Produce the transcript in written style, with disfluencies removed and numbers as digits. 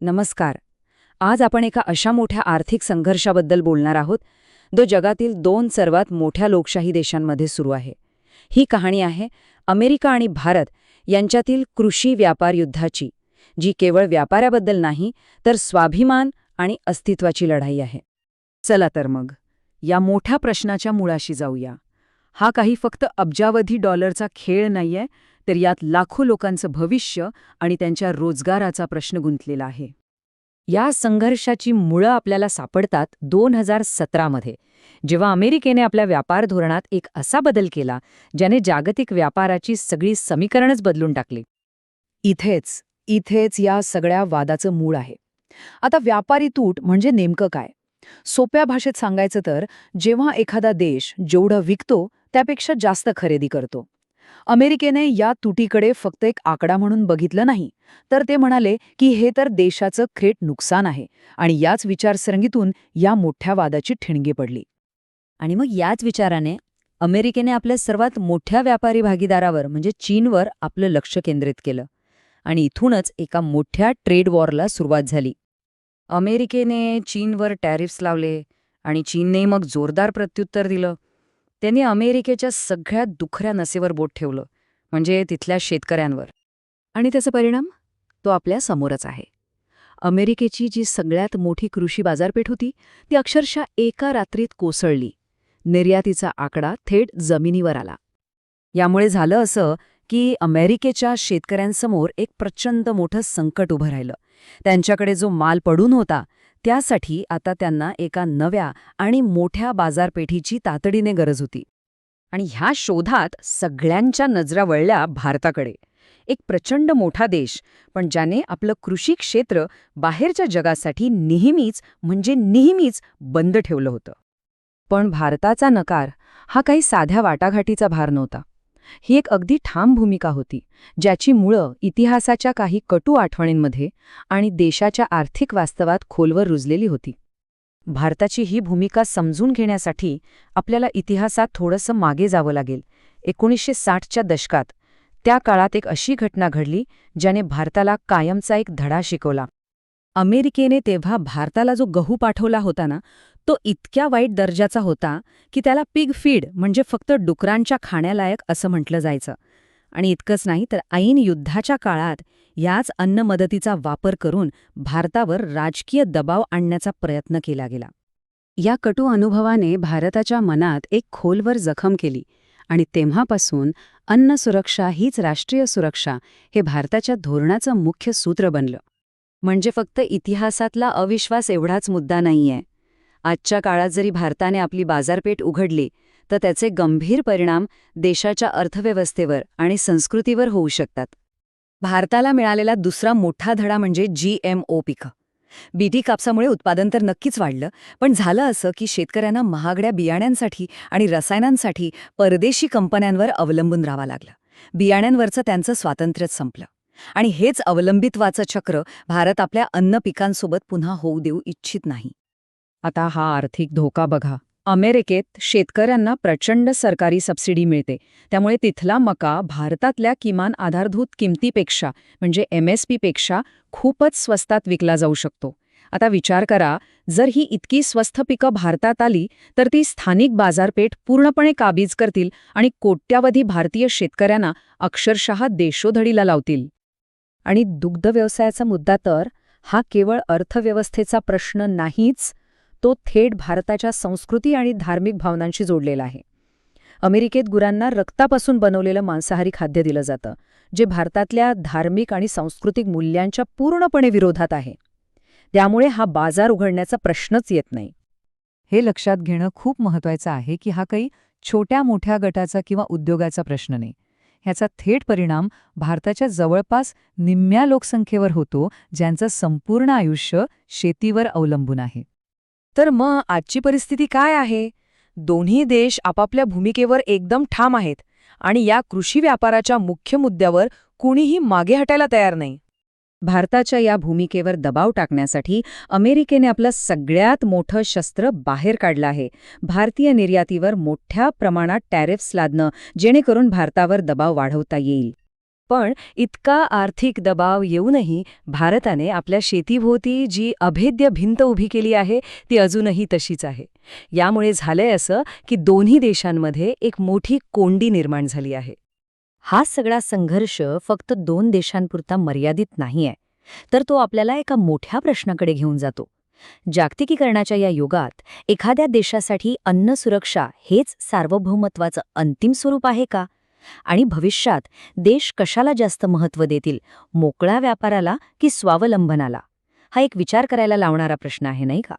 नमस्कार. आज आपण एका अशा मोठ्या आर्थिक संघर्षाबद्दल बोलणार आहोत, जो जगातील दोन सर्वात मोठ्या लोकशाही देशांमध्ये सुरू आहे. ही कहाणी आहे अमेरिका आणि भारत यांच्यातील कृषी व्यापार युद्धाची, जी केवळ व्यापाराबद्दल नाही, तर स्वाभिमान आणि अस्तित्वाची लढाई आहे. चला तर मग, या मोठ्या प्रश्नाच्या मुळाशी जाऊया. हा काही फक्त अब्जावधी डॉलरचा खेळ नाहीये, तर यात लाखो लोकांचं भविष्य आणि त्यांच्या रोजगाराचा प्रश्न गुंतलेला आहे. या संघर्षाची मुळं आपल्याला सापडतात 2017 मध्ये, जेव्हा अमेरिकेने आपल्या व्यापार धोरणात एक असा बदल केला ज्याने जागतिक व्यापाराची सगळी समीकरणच बदलून टाकली. इथेच या सगळ्या वादाचं मूळ आहे. आता व्यापारी तूट म्हणजे नेमकं काय? सोप्या भाषेत सांगायचं तर, जेव्हा एखादा देश जेवढं विकतो त्यापेक्षा जास्त खरेदी करतो. अमेरिकेने या तुटीकडे फक्त एक आकडा म्हणून बघितलं नाही, तर ते म्हणाले की हे तर देशाचं थेट नुकसान आहे, आणि याच विचारसरणीतून या मोठ्या वादाची ठिणगी पडली. आणि मग याच विचाराने अमेरिकेने आपल्या सर्वात मोठ्या व्यापारी भागीदारावर म्हणजे चीनवर आपलं लक्ष केंद्रित केलं. आणि इथूनच एका मोठ्या ट्रेड वॉरला सुरुवात झाली. अमेरिकेने चीनवर टॅरिफ्स लावले आणि चीनने मग जोरदार प्रत्युत्तर दिलं. त्यांनी अमेरिकेच्या सगळ्यात दुखऱ्या नसेवर बोट ठेवलं, म्हणजे तिथल्या शेतकऱ्यांवर. आणि त्याचा परिणाम तो आपल्या समोरच आहे. अमेरिकेची जी सगळ्यात मोठी कृषी बाजारपेठ होती, ती अक्षरशः एका रात्रीत कोसळली. निर्यातीचा आकडा थेट जमिनीवर आला. यामुळे झालं असं की अमेरिकेच्या शेतकऱ्यांसमोर एक प्रचंड मोठं संकट उभं राहिलं. त्यांच्याकडे जो माल पडून होता, त्यासाठी आता त्यांना एका नव्या आणि मोठ्या बाजारपेठीची तातडीने गरज होती. आणि ह्या शोधात सगळ्यांच्या नजरा वळल्या भारताकडे. एक प्रचंड मोठा देश, पण ज्याने आपलं कृषी क्षेत्र बाहेरच्या जगासाठी नेहमीच बंद ठेवलं होतं. पण भारताचा नकार हा काही साध्या वाटाघाटीचा भार नव्हता. ही एक अगदी ठाम भूमिका होती, ज्याची मुळं इतिहासाच्या काही कटू आठवणींमध्ये आणि देशाच्या आर्थिक वास्तवात खोलवर रुजलेली होती. भारताची ही भूमिका समजून घेण्यासाठी आपल्याला इतिहासात थोडंसं मागे जावं लागेल. 1960च्या दशकात त्या काळात एक अशी घटना घडली ज्याने भारताला कायमचा एक धडा शिकवला. अमेरिकेने तेव्हा भारताला जो गहू पाठवला होता ना, तो इतक्या वाईट दर्जाचा होता की त्याला पिग फीड म्हणजे फक्त डुकरांच्या खाण्यालायक असं म्हटलं जायचं. आणि इतकंच नाही, तर ऐन युद्धाच्या काळात याच अन्न मदतीचा वापर करून भारतावर राजकीय दबाव आणण्याचा प्रयत्न केला गेला. या कटू अनुभवाने भारताच्या मनात एक खोलवर जखम केली, आणि तेव्हापासून अन्न सुरक्षा हीच राष्ट्रीय सुरक्षा हे भारताच्या धोरणाचं मुख्य सूत्र बनलं. म्हणजे फक्त इतिहासातला अविश्वास एवढाच मुद्दा नाहीये. आजच्या काळात जरी भारताने आपली बाजारपेठ उघडली, तर त्याचे गंभीर परिणाम देशाच्या अर्थव्यवस्थेवर आणि संस्कृतीवर होऊ शकतात. भारताला मिळालेला दुसरा मोठा धडा म्हणजे GMO पिकं. बीटी कापसामुळे उत्पादन तर नक्कीच वाढलं, पण झालं असं की शेतकऱ्यांना महागड्या बियाण्यांसाठी आणि रसायनांसाठी परदेशी कंपन्यांवर अवलंबून राहावं लागलं. बियाण्यांवरचं त्यांचं स्वातंत्र्यच संपलं. आणि हेच अवलंबित्वाचं चक्र भारत आपल्या अन्न पिकांसोबत पुन्हा होऊ देऊ इच्छित नाही. आता हा आर्थिक धोका बघा. अमेरिकेत शेतकऱ्यांना प्रचंड सरकारी सबसिडी मिळते, त्यामुळे तिथला मका भारतातल्या किमान आधारभूत किमतीपेक्षा म्हणजे MSP पेक्षा खूपच स्वस्तात विकला जाऊ शकतो. आता विचार करा, जर ही इतकी स्वस्त पिकं भारतात आली, तर ती स्थानिक बाजारपेठ पूर्णपणे काबीज करतील आणि कोट्यावधी भारतीय शेतकऱ्यांना अक्षरशः देशोधडीला लावतील. आणि दुग्ध व्यवसायाचा मुद्दा तर हा केवळ अर्थव्यवस्थेचा प्रश्न नाहीच, तो थेट भारताच्या संस्कृती आणि धार्मिक भावनांशी जोडलेला आहे. अमेरिकेत गुरांना रक्तापासून बनवलेलं मांसाहारी खाद्य दिलं जातं, जे भारतातल्या धार्मिक आणि सांस्कृतिक मूल्यांच्या पूर्णपणे विरोधात आहे. त्यामुळे हा बाजार उघडण्याचा प्रश्नच येत नाही. हे लक्षात घेणं खूप महत्त्वाचं आहे की हा काही छोट्या मोठ्या गटाचा किंवा उद्योगाचा प्रश्न नाही. ह्याचा थेट परिणाम भारताच्या जवळपास निम्म्या लोकसंख्येवर होतो, ज्यांचं संपूर्ण आयुष्य शेतीवर अवलंबून आहे. तर मग आजची परिस्थिती काय आहे? दोन्ही देश आपापल्या भूमिकेवर एकदम ठाम आहेत, आणि या कृषी व्यापाराच्या मुख्य मुद्द्यावर कुणीही मागे हटायला तयार नाही. भारताच्या या भूमिकेवर दबाव टाकण्यासाठी अमेरिकेने आपलं सगळ्यात मोठं शस्त्र बाहेर काढलं आहे. भारतीय निर्यातीवर मोठ्या प्रमाणात टॅरिफ्स लादणं, जेणेकरून भारतावर दबाव वाढवता येईल. पण इतका आर्थिक दबाव येऊनही भारताने आपल्या शेतीभोवती जी अभेद्य भिंत उभी केली आहे ती अजूनही तशीच आहे. यामुळे झालंय असं की दोन्ही देशांमध्ये एक मोठी कोंडी निर्माण झाली आहे. हा सगळा संघर्ष फक्त 2 देशांपुरता मर्यादित नाहीये, तर तो आपल्याला एका मोठ्या प्रश्नाकडे घेऊन जातो. जागतिकीकरणाच्या या युगात एखाद्या देशासाठी अन्न सुरक्षा हेच सार्वभौमत्वाचं अंतिम स्वरूप आहे का? आणि भविष्यात देश कशाला जास्त महत्त्व देतील, मोकळ्या व्यापाराला की स्वावलंबनाला? हा एक विचार करायला लावणारा प्रश्न आहे, नाही का?